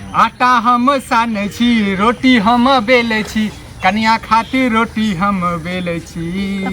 आटा हम सानै छी रोटी हम बेलै छी कनिया खातिर रोटी हम बेलै छी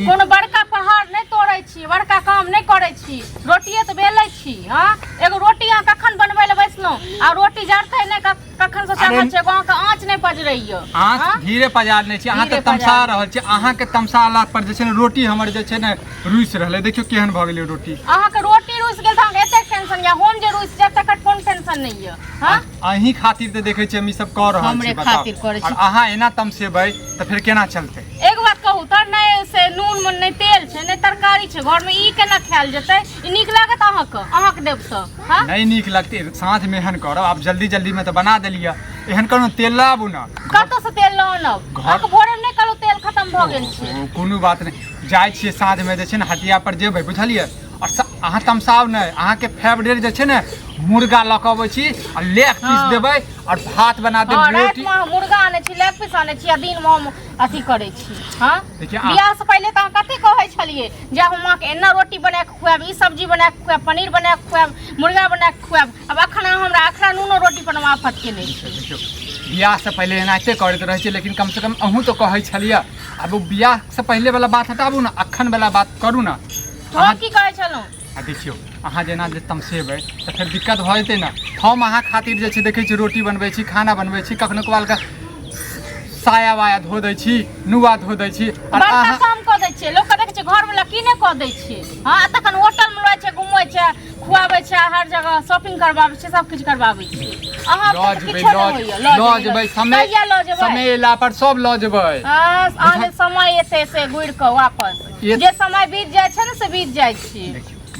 कोनो बड़का पहाड़ नहीं तोड़ै छी बड़का काम नहीं करै छी रोटिए तो बेलै छी हां एगो रोटी अहाँ कखन बनबै ले बैसलौ आ रोटी जरतै नहीं कखन से चाहत छै गांव के आँच नहीं पजरैय आँच धीरे पजार नहीं छी अहाँ त तमसा रहल छी अहाँ के तमसाला पर जे छै ने रोटी हमर जे छै ने रुइस रहलै देखियो केहन भ गेलै रोटी अहाँ के रोटी रुइस गेल त एते टेंशन या हम जे रुइस जाब तक कोन टेंशन नहीं है हां अहीं खातिर त देखै छी हम ई सब क रहल छी बताओ और अहाँ एना तमसेबै त फिर केना चलतै एक बात कहू त नहीं से नून में नहीं तेल छै नहीं तरकारी छै घर में ई केना खायल जेतै ई नीक लागत अहाँ के देब त हां नहीं नीक लगतै साँझ में एहन करब आप जल्दी जल्दी में त बना देलिया एहन कोनो तेल लाबू ना कत से तेल लानब अहाँ के भोरे नहीं कहलौ तेल खत्म भ गेल छै कोनो बात नहीं जाय छियै साँझ में जे छै ने हटिया पर जेबै बुझलियै और अहाँ तमसाव नहीं अहाँ के फेवरेट जे छै ने मुर्गा लऽ कऽ अबै छी आ लेग पीस देबै और भात बना देबै रोटी मुर्गा आनै छी लेग पीस आनै छी आ दिन में हम अथी करै छी हां बियाह से पहले त कते कहै छलिए जे हम के एना रोटी बना के खुआब ई सब्जी बना के खुआब पनीर बना के खुआब मुर्गा बना के खुआब अब अखन हमरा अखरा नूनो रोटी पर आफत के नहीं छै बियाह से पहले एनाते करैत रहै छै लेकिन कम से कम अहूँ तो कहै छलिए अब बियाह से पहले वाला बात हटाबू ना अखन वाला बात करू ना हम की कहै छलौ आ देखियो अहाँ जेना जे तमसेबै त फिर दिक्कत भ जेतै ना हम अहाँ खातिर जे छै देखै छी रोटी बनबै छी खाना बनबै छी कखनो कभाल के साया वाया धो दै छी नुआ धो दै छी और अहाँ काम क दै छी लोग के देखै छै घर वाला की नै क दै छी हां तखन होटल में रहै छै घुमै छै खुआबै छै हर जगह शॉपिंग करबाबै छै सब कुछ करबाबै छै अहाँ लॉज जेबै समय एला पर सब लॉज जेबै आने समय एते से गुड़ के वापस जे समय बीत जाय छै ना से बीत जाय छै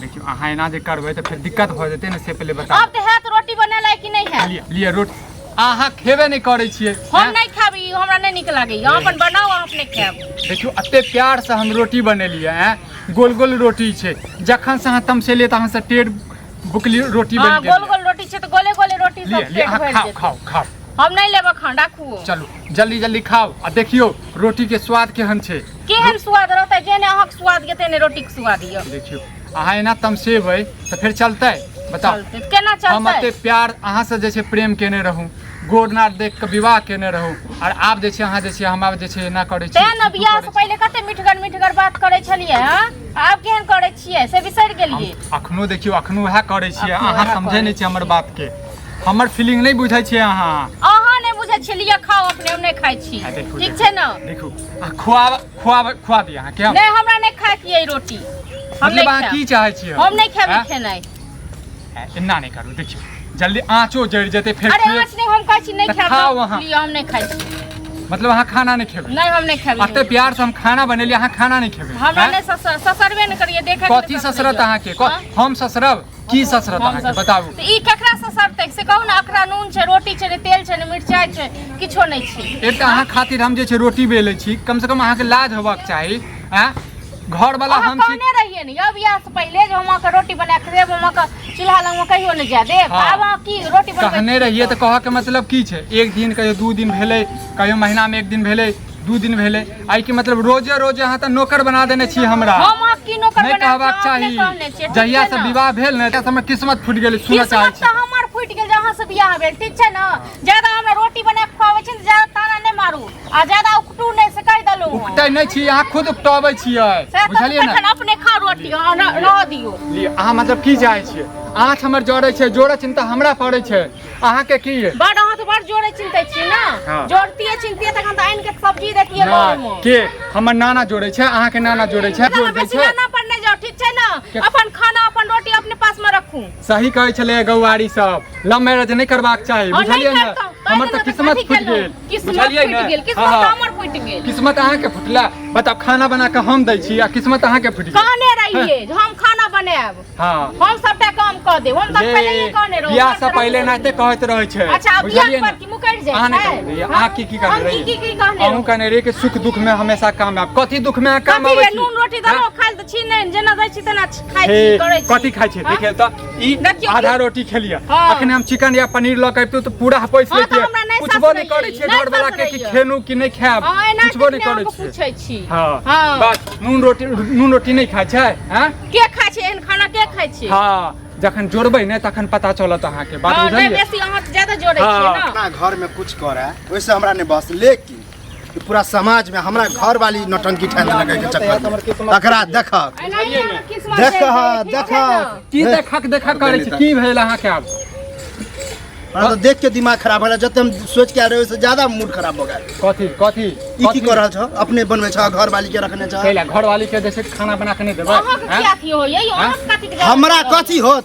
देखियो अहाँ एना जे करबै त फिर दिक्कत भ जेतै ना से पहले बताओ अब त है त रोटी बनेला कि नहीं है लिया रोटी अहाँ खेबे नहीं करै छियै हम नहीं खाबी हमरा नहीं निक लागै अहाँ अपन बनाओ अहाँ अपने खाब देखियो अत्ते प्यार से हम रोटी बनेलिए हैं गोल गोल रोटी छै जखन से अहाँ तमसेलिए त अहाँ से टेढ़ बुकली रोटी बन गेल गोल गोल रोटी छै त गोले गोले रोटी सब पेट भर जेतै खाओ खाओ हम नहीं लेब अखन राखू चलो जल्दी जल्दी खाओ आ देखियो रोटी के स्वाद केहन छै केहन स्वाद रहतै जेने अहाँ के स्वाद गेतै ने रोटी के स्वाद य देखियो अहाँ एना तमसेबै त फिर चलतै बताओ केना चलतै हम अत्ते प्यार अहाँ से जे छै प्रेम केने रहूं गोरनार देख के विवाह केने रहूं और आप जे छै अहाँ जे छै हम आब जे छै ना करै छी तें न बियाह से पहले कते मिठगर बात करै छलिए हां आब केहन करै छियै से बिसरि गेलिए अखनो देखियो अखनो वह करै छियै अहाँ समझै नै छी हमर बात के हमर फीलिंग नहीं बुझै छियै अहाँ नहीं बुझै छियै खाओ अपने हम नहीं खाइ छी ठीक छै ना देखू खुआ दिया अहाँ के नहीं हमरा नहीं खाय के रोटी हम मतलब अहाँ की चाहै छियै हम नहीं खाबै खेनाइ एना नहीं करू देखियो जल्दी आँचो जड़ जेते फिर अरे आँच नहीं हम कहै छी नहीं खाबै लिए हम नहीं खाइ छी मतलब अहाँ खाना नहीं खेबै नहीं हम नहीं खाबै अत्ते प्यार से हम खाना बनेली अहाँ खाना नहीं खेबै हमरा नहीं ससरबे नहीं करिए देखे कथि ससरत अहाँ के हम ससरब की ससरत अहाँ के बताबू ई केकरा ससरतै से कहू ना अखरा नून छै रोटी छै ने तेल छै ने मिरचाई छै किछो नहीं छै एकटा अहाँ खातिर हम जे छै रोटी बेलै छी कम से कम अहाँ के लाज होबाक चाही हैं घर वाला हम कहने रहिए नहीं अब बियाह से पहले जो हम के रोटी बना के देब हम के चूल्हा लंग में कहियो नहीं जा देब अब अहाँ की रोटी बनबै कहने रहिए त कह के मतलब की छै एक दिन कहियो दू दिन भेलै कहियो महीना में एक दिन भेलै दू दिन भेलै आई के मतलब रोजे रोजे अहाँ त नौकर बना देने छी हमरा हम आप की नौकर बना कहबाक चाही जहिया से विवाह भेल ने त हमर किस्मत फूट गेलै सुना चाहै छी किस्मत हमर फूट गेल जहां से बियाह भेल ठीक छै ना ज्यादा हमरा रोटी बना के खुआबै छी ज्यादा ताना नहीं मारू आ ज्यादा उकटू नहीं से कह दलू उकटै नहीं छी अहाँ खुद उकटाबै छियै बुझलियै ना तखन अपने खा रोटी रह दियो अहाँ मतलब की चाहै छियै आँच हमर जोड़े छै जोड़े चिंता हमरा पड़े छै अहाँ के की है बड़ अहाँ तो बड़ जोड़े चिंतै छी ना जोड़तिए चिंतिए तखन त आइन के सब्जी देतिए घर में के हमर नाना जोड़े छै अहाँ के नाना जोड़े छै जोड़ दै छै नाना पर नहीं जाओ ठीक छै ना अपन खाना अपन रोटी अपने पास में रखू सही कहै छले गौवारी सब लव मैरिज नहीं करबाक चाही बुझलियै ना हमर त किस्मत फूट गेल बुझलियै ना किस्मत हमर फूट गेल किस्मत अहाँ के फुटला बताओ खाना बना के हम दै छी आ किस्मत अहाँ के फूट गेल कहने रहिए हम खाना बनाएब हां हम सबटा काम क देब हम त पहले ही कहने रहो बियाह से पहले नाते कहत रहै छै अच्छा बियाह पर की मुकर जाय छै अहाँ की कहने रही की कहने अहूँ कहने रही कि सुख दुख में हमेशा काम आब कथि दुख में काम आबै छी नून रोटी दलो खाइ त छी नहीं जेना दै छी तेना खाइ छी करै छी कथि खाइ छी देखे त ई आधा रोटी खेलिया अखने हम चिकन या पनीर ल के तो पूरा पैस लेतिए कुछबो नहीं करै छी घर वाला के कि खेनु कि नहीं खाब कुछबो नहीं करै छी पूछै छी हां बस नून रोटी नहीं खाइ छै हैं के खाइ छै एहन खाना के खाइ छै हां जखन जोड़बै ने तखन पता चलत अहाँ के बात हां बुझलिए। नहीं बेसी अहाँ ज्यादा जोड़ै छियै ना। अपना घर में कुछ करे वैसे हमरा ने बस, लेकिन ई पूरा समाज में हमरा घर वाली नौटंकी ठान लगे के चक्कर में अकरा देख की देखा करै छी की भेल अहाँ के? आब हमरा तो देख के दिमाग खराब होला, जते हम सोच के आ रहे से ज्यादा मूड खराब हो गया। कथी ई की कर रहल छ? अपने बनवे छ, घर वाली के रखने छ। कैला घर वाली के जैसे खाना बना के नहीं देबै? अहाँ के क्या थी होय यो अहाँ कथि के? हमरा कथी होत?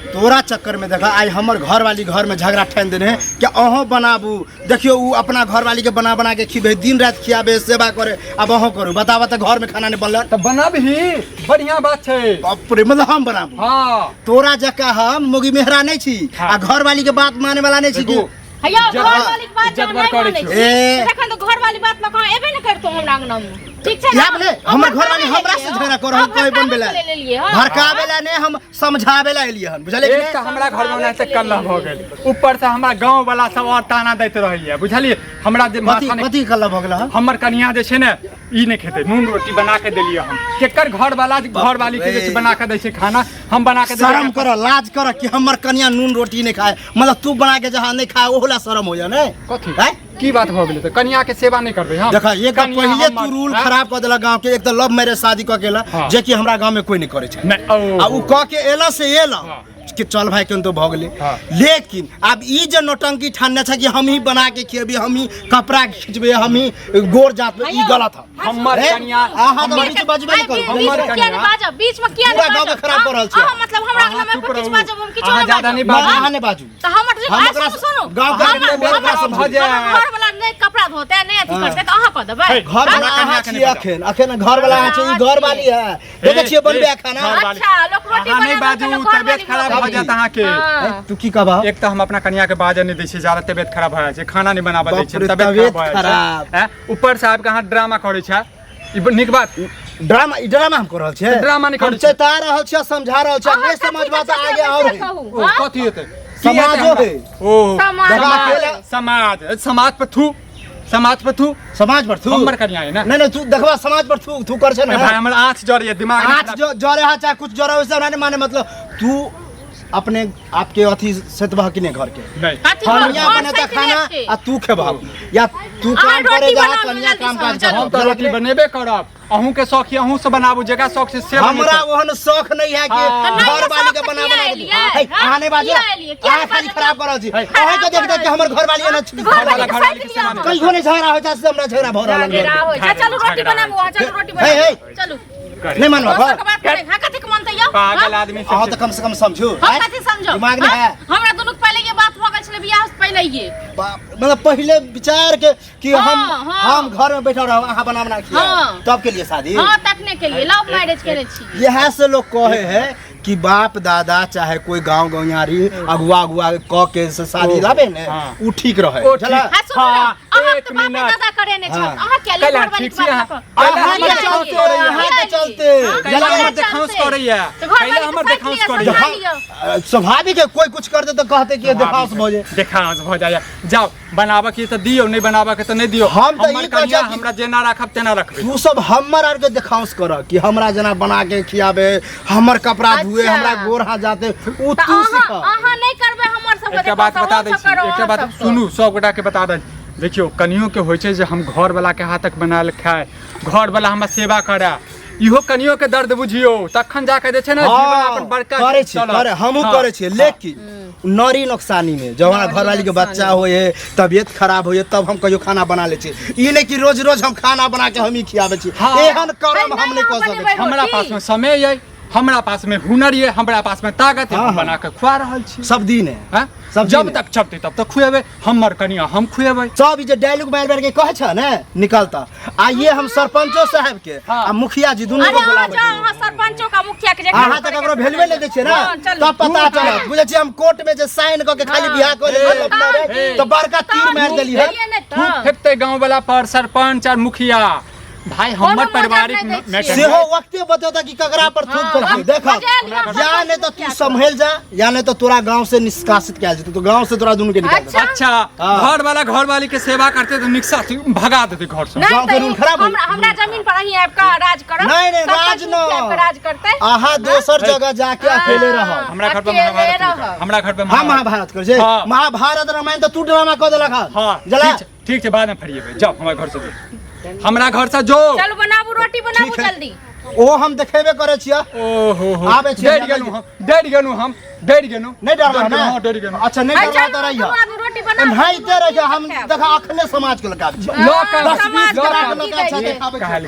तोरा चक्कर में देखा आई हमर घर वाली घर में झगड़ा ठान देने हैं कि अहो बनाबू। देखियो उ अपना घर वाली के बना के खिबे, दिन रात खियाबे, सेवा करे, अब अहो करू। बतावा त घर में खाना नहीं बनल त बनाबही, बढ़िया बात छै। बाप रे, मतलब हम बनाबू? हां तोरा जका हम मोगी मेहरा नहीं छी आ घर वाली के बात माने वाला नहीं छी कि हैया घर वाली के बात इज्जत नहीं बर करै मानै छी। छी। तखन तो घर वाली बात में कहां एबे न करतो हमरा अंगना में, ठीक छै ना? क्या बोले हमर घर वाली हमरा से झगड़ा कर हम कहे बन बेला भड़कावेला ने, हम समझावेला एलिए हन, बुझलिए? एक त हमरा घर में से कल्ला भ गेल, ऊपर से हमरा गांव वाला सब और ताना दैत रहैया, बुझलिए? हमरा जे माथा ने कथी कल्ला भ गेल ह? हमर कनिया जे छै ने ई नहीं खेते, नून रोटी बना के देलिए हम। केकर घर वाली के जे बना के दै छै खाना, हम बना के शर्म कर, लाज कर कि हमर कनिया नून रोटी नहीं खाए, मतलब तू बना के जहां नहीं खाए ओला शर्म हो जा ने। कथी हैं? की बात भ गेलै? त कनिया के सेवा नहीं करबे हम? देखा एक पहले तू रूल खराब कर देला गांव के। एक तो लव मैरिज शादी क केला जे कि हमरा गांव में कोई नहीं करे छै, नहीं आ उ क के एला से एला कि चल भाई केन तो भ गेले। लेकिन अब ई जे नौटंकी ठानने छ कि हम ही बना के खियबे, हम ही कपड़ा खींचबे, हम ही गोर जात ई गलत ह। हमर कनिया आहा तो बीच बजबे नहीं कर। हमर क्या नहीं बाजा बीच में, क्या पूरा नहीं गांव में खराब कर रहल छै। हां मतलब हमरा अंगना में कुछ बाजब हम किछो अहाँ नहीं ज्यादा नहीं बाजब। बाजू। आहा ने बाजू तो हमर सुनो गांव का भ जाए। घर वाला नहीं कपड़ा धोते नहीं अथी करते तो अहाँ क देबै? घर वाला कहाँ छी अखन? अखन घर वाला छै, ई घर वाली है। देखे छियै बनबे खाना। अच्छा लोग रोटी अहाँ नहीं बना बाजू, तबियत खराब भ जात अहाँ के। तू की कहबा? एक तो हम अपना कन्या के बाजे नहीं दै छी, ज्यादा तबियत खराब भ जाय छै, खाना नहीं बनाबा दै छी, बाप रे, तबियत तबियत खराब भ जाय छै। ऊपर से आपके हाथ ड्रामा करे छै, ई नीक बात? ड्रामा हम कर रहल छै? ड्रामा नहीं हम करै छै। चेता रहल छै, समझा रहल छै, नहीं समझ बात आगे और है। ओ कथी हेतै? समाजो है। ओ समाज समाज पर थू, समाज पर थू, समाज पर थू हमर कन्या है ना? नहीं नहीं, तू देखबा समाज पर थू कर छै ना। भाई हमर आंख जड़िए, दिमाग नहीं आज खराब। जो रहा चाहे कुछ जो रहा वैसे नहीं माने, मतलब तू अपने आपके अथी सेतबा कि नहीं घर के नहीं कन्या बनेता खाना आ तू खेबा, या तू काम करे जा कन्या काम काज कर। हम तो रोटी बनेबे करब, अहूं के शौक है, अहूं से बनाबू, जगह शौक से सेवा नहीं हमरा करब। ओहन शौक नहीं है कि घर वाली के बना के आने बाजू आ खाली खराब करल छी। अहे के देख देख के हमर घर वाली ना घर वाली के सेवा नहीं करब। कहियो नहीं झगड़ा हो जाए, हमरा झगड़ा भ रहल है। चलो रोटी बनाबो, चलो रोटी हे, हे। बनाबो चलो। नहीं मानवा दोसर के बात करे हां कथि के मानते यो? पागल आदमी अहाँ तो कम से कम समझू। हम कथि समझो? दिमाग में है। हमरा दोनों के पहले ये बात हो गई छले, बियाह से पहले ये मतलब पहले विचार के कि हाँ, हम घर में बैठा रहो, अहाँ बना खिया, हाँ। तब के लिए शादी। हां तकने के लिए लव मैरिज करे छी। यह से लोग कहे है कि बाप दादा चाहे कोई गांव गौयारी अगुआ क के से शादी लाबे ने, उ ठीक रहे। ओ चला ठीक। हां सुनो हाँ, अहाँ एक तो बाप मिनट। दादा करे ने छ, हाँ। अहाँ क्या ले कैला घर वाली ठीक छी बात अहाँ? कर? अहाँ के चलते, अहाँ के चलते कैला हमर देखांस करैया, कैला हमर देखांस करैया। स्वाभाविक है, कोई कुछ कर दे तो कहते कि देखांस भ जाए। देखांस भ जाय। जाओ बनाबा के त दियो, नहीं बनाबा के त नहीं दियो। हम तो हमर ई कहै कन्या छी कि- हमरा जेना राखब तेना रखबे। तू सब हमर आर के देखांस कर कि हमरा जना बना के खियाबे, हमर कपड़ा धुए, अच्छा। हमरा गोर हाथ जाते, उ तो तू सीख। अहाँ नहीं करबे हमर सब एकटा बात बता दै छी, एकटा बात सुनू, सब गोटा के बता दै। देखियो कनियो के होइ छै जे हम घर वाला के हाथक बनाल खाए, घर वाला हमरा सेवा करे, इहो कनियो के दर्द बुझियो, तखन जाके जे छै ना जीवन अपन बड़का करे छी, करे हमहू करे छी। लेकिन नरी नुकसानी में जब हमारा घर वाली के बच्चा होए है, तबियत खराब होए, तब हम कहियो खाना बना ले छी। ई नहीं कि रोज रोज हम खाना बना के हम ही खियाबे छी। एहन करम हम नहीं कर सके छी। हमरा पास में समय है, हमरा पास में हुनर है, हमरा पास में ताकत है, हम बना के खुआ रहल छी सब दिन है, हैं? सब जब दिन तक छपते तब तक खुएबे, हमर कनिया हम खुएबे। सब जे डायलॉग मार मार के कहे छ ने निकलता। आ ये हम सरपंचो साहब के आ मुखिया जी दोनों को बुलावे छी। अहाँ सरपंचों का मुखिया के जगह अहाँ तक ककरो भेलवे ले दै छियै ना, तब पता चलत। बुझे छी हम कोर्ट में जे साइन क के खाली बियाह कर ले तो बड़का तीर मार देली है। फेंकते गांव वाला पर सरपंच और मुखिया भाई हमर पारिवारिक मैटर सेहो वक्ते बतेता कि ककरा पर थूक कर देखा या नहीं तो तू संभल जा या नहीं तो तोरा गांव से निष्कासित किया जेतौ तो गांव से तोरा दुनू के निकाल दे। अच्छा घर वाला घर वाली के सेवा करते तो निष्कासित भगा देते घर से। गांव के रूल खराब है। हमरा जमीन पर ही आपका राज करब। नहीं नहीं राज न राज करते आहा दोसर जगह जाके अकेले रहो। हमरा घर पे महाभारत हमरा घर पे हां महाभारत कर जे महाभारत रामायण तो तू ड्रामा क देलक हां जला ठीक है बाद में फरिए जाओ हमारे घर से जो हमरा घर से जो चल बनाबू रोटी बनाबू जल्दी। ओ हम देखेबे करे छिया। ओहो हो आबे छिया डर गेलू हम नहीं डर ना हां डर गेलू। अच्छा नहीं डरवा तो रहिया रोटी बना भाईते रह हम देखा अखले समाज के लगा लोग समाज के लगा अच्छा देखाबे कहल